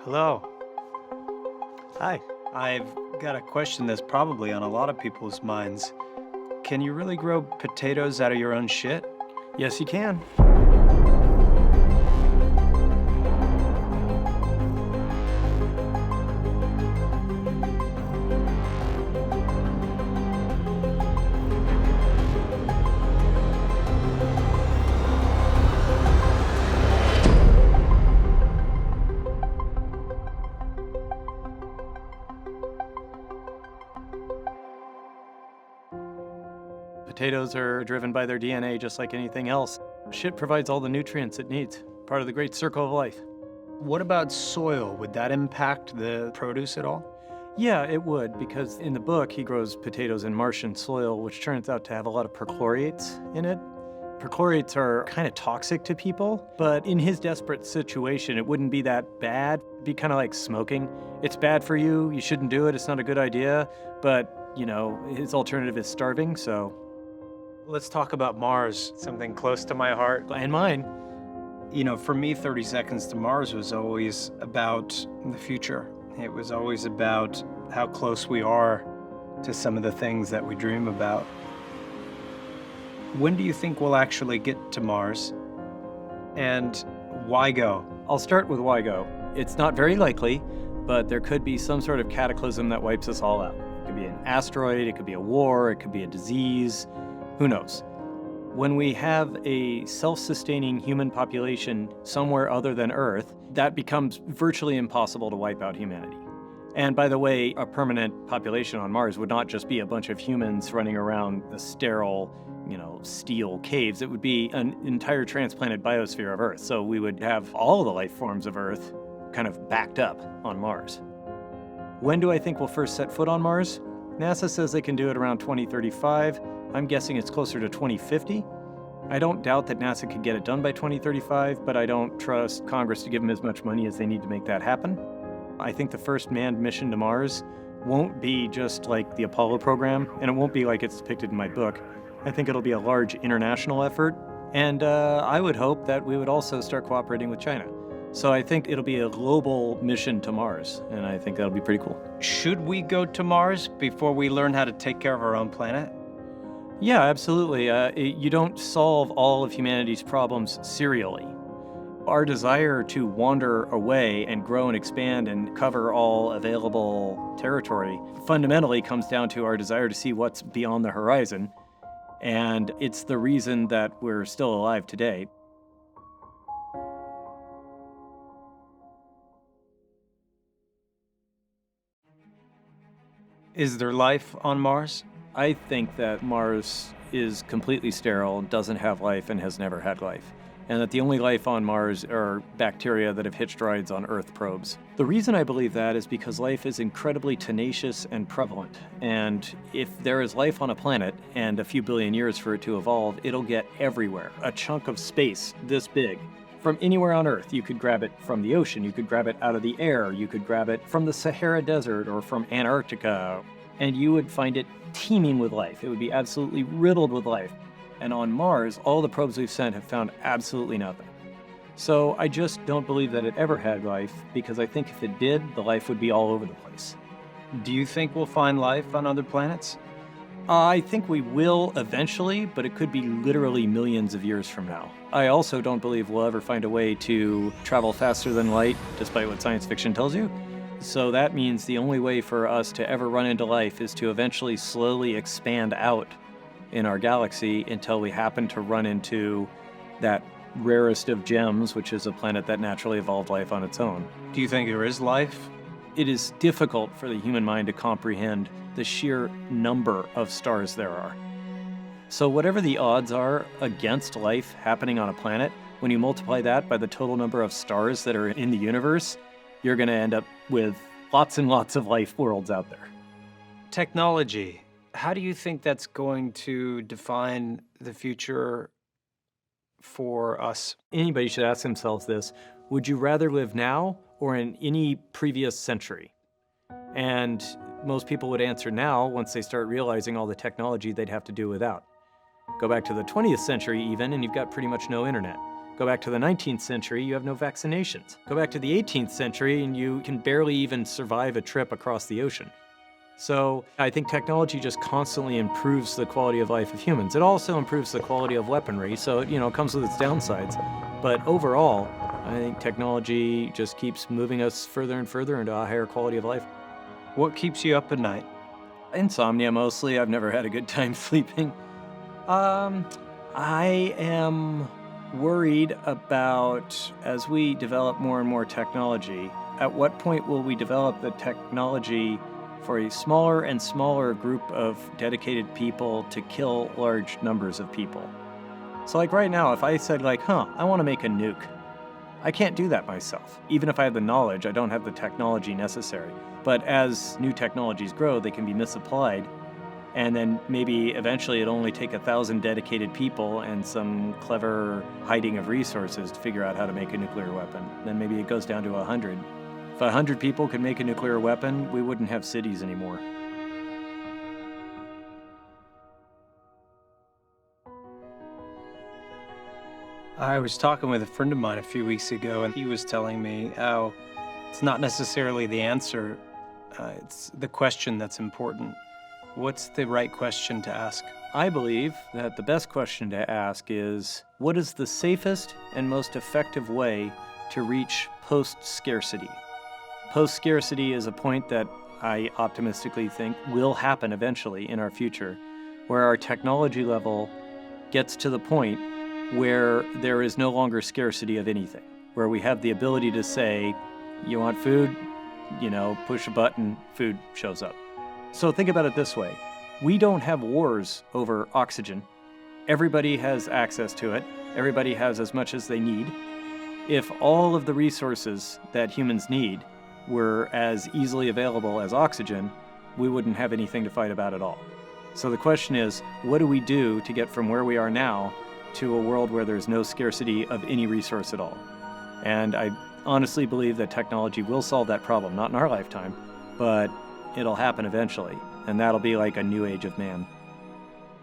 Hello. Hi. I've got a question that's probably on a lot of people's minds. Can you really grow potatoes out of your own shit? Yes, you can. Potatoes are driven by their DNA just like anything else. Shit provides all the nutrients it needs, part of the great circle of life. What about soil? Would that impact the produce at all? Yeah, it would, because in the book he grows potatoes in Martian soil, which turns out to have a lot of perchlorates in it. Perchlorates are kind of toxic to people, but in his desperate situation, it wouldn't be that bad. It'd be kind of like smoking. It's bad for you, you shouldn't do it, it's not a good idea, but, his alternative is starving, so... Let's talk about Mars, something close to my heart. And mine. For me, 30 Seconds to Mars was always about the future. It was always about how close we are to some of the things that we dream about. When do you think we'll actually get to Mars? And why go? I'll start with why go. It's not very likely, but there could be some sort of cataclysm that wipes us all out. It could be an asteroid, it could be a war, it could be a disease. Who knows? When we have a self-sustaining human population somewhere other than Earth, that becomes virtually impossible to wipe out humanity. And by the way, a permanent population on Mars would not just be a bunch of humans running around the sterile, steel caves. It would be an entire transplanted biosphere of Earth. So we would have all the life forms of Earth kind of backed up on Mars. When do I think we'll first set foot on Mars? NASA says they can do it around 2035. I'm guessing it's closer to 2050. I don't doubt that NASA could get it done by 2035, but I don't trust Congress to give them as much money as they need to make that happen. I think the first manned mission to Mars won't be just like the Apollo program, and it won't be like it's depicted in my book. I think it'll be a large international effort, and I would hope that we would also start cooperating with China. So I think it'll be a global mission to Mars, and I think that'll be pretty cool. Should we go to Mars before we learn how to take care of our own planet? Yeah, absolutely. You don't solve all of humanity's problems serially. Our desire to wander away and grow and expand and cover all available territory fundamentally comes down to our desire to see what's beyond the horizon. And it's the reason that we're still alive today. Is there life on Mars? I think that Mars is completely sterile, doesn't have life, and has never had life. And that the only life on Mars are bacteria that have hitched rides on Earth probes. The reason I believe that is because life is incredibly tenacious and prevalent. And if there is life on a planet and a few billion years for it to evolve, it'll get everywhere. A chunk of space this big. From anywhere on Earth, you could grab it from the ocean, you could grab it out of the air, you could grab it from the Sahara Desert or from Antarctica, and you would find it teeming with life. It would be absolutely riddled with life. And on Mars, all the probes we've sent have found absolutely nothing. So I just don't believe that it ever had life, because I think if it did, the life would be all over the place. Do you think we'll find life on other planets? I think we will eventually, but it could be literally millions of years from now. I also don't believe we'll ever find a way to travel faster than light, despite what science fiction tells you. So that means the only way for us to ever run into life is to eventually slowly expand out in our galaxy until we happen to run into that rarest of gems, which is a planet that naturally evolved life on its own. Do you think there is life? It is difficult for the human mind to comprehend the sheer number of stars there are. So whatever the odds are against life happening on a planet, when you multiply that by the total number of stars that are in the universe, you're going to end up with lots and lots of life worlds out there. Technology. How do you think that's going to define the future for us? Anybody should ask themselves this. Would you rather live now or in any previous century? And most people would answer now once they start realizing all the technology they'd have to do without. Go back to the 20th century even, and you've got pretty much no internet. Go back to the 19th century, you have no vaccinations. Go back to the 18th century, and you can barely even survive a trip across the ocean. So I think technology just constantly improves the quality of life of humans. It also improves the quality of weaponry, so it comes with its downsides. But overall, I think technology just keeps moving us further and further into a higher quality of life. What keeps you up at night? Insomnia mostly. I've never had a good time sleeping. I am worried about, as we develop more and more technology, at what point will we develop the technology for a smaller and smaller group of dedicated people to kill large numbers of people? So like right now, if I said I want to make a nuke, I can't do that myself. Even if I have the knowledge, I don't have the technology necessary. But as new technologies grow, they can be misapplied. And then maybe eventually it'll only take 1,000 dedicated people and some clever hiding of resources to figure out how to make a nuclear weapon. Then maybe it goes down to 100. If 100 people could make a nuclear weapon, we wouldn't have cities anymore. I was talking with a friend of mine a few weeks ago, and he was telling me how it's not necessarily the answer, it's the question that's important. What's the right question to ask? I believe that the best question to ask is, what is the safest and most effective way to reach post-scarcity? Post-scarcity is a point that I optimistically think will happen eventually in our future, where our technology level gets to the point where there is no longer scarcity of anything, where we have the ability to say, you want food? Push a button, food shows up. So think about it this way. We don't have wars over oxygen. Everybody has access to it. Everybody has as much as they need. If all of the resources that humans need were as easily available as oxygen, we wouldn't have anything to fight about at all. So the question is, what do we do to get from where we are now to a world where there's no scarcity of any resource at all? And I honestly believe that technology will solve that problem, not in our lifetime, but it'll happen eventually, and that'll be like a new age of man.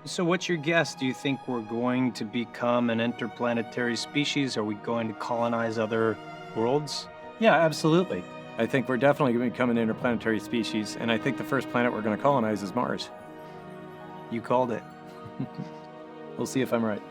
So what's your guess? Do you think we're going to become an interplanetary species? Are we going to colonize other worlds? Yeah, absolutely. I think we're definitely going to become an interplanetary species, and I think the first planet we're going to colonize is Mars. You called it. We'll see if I'm right.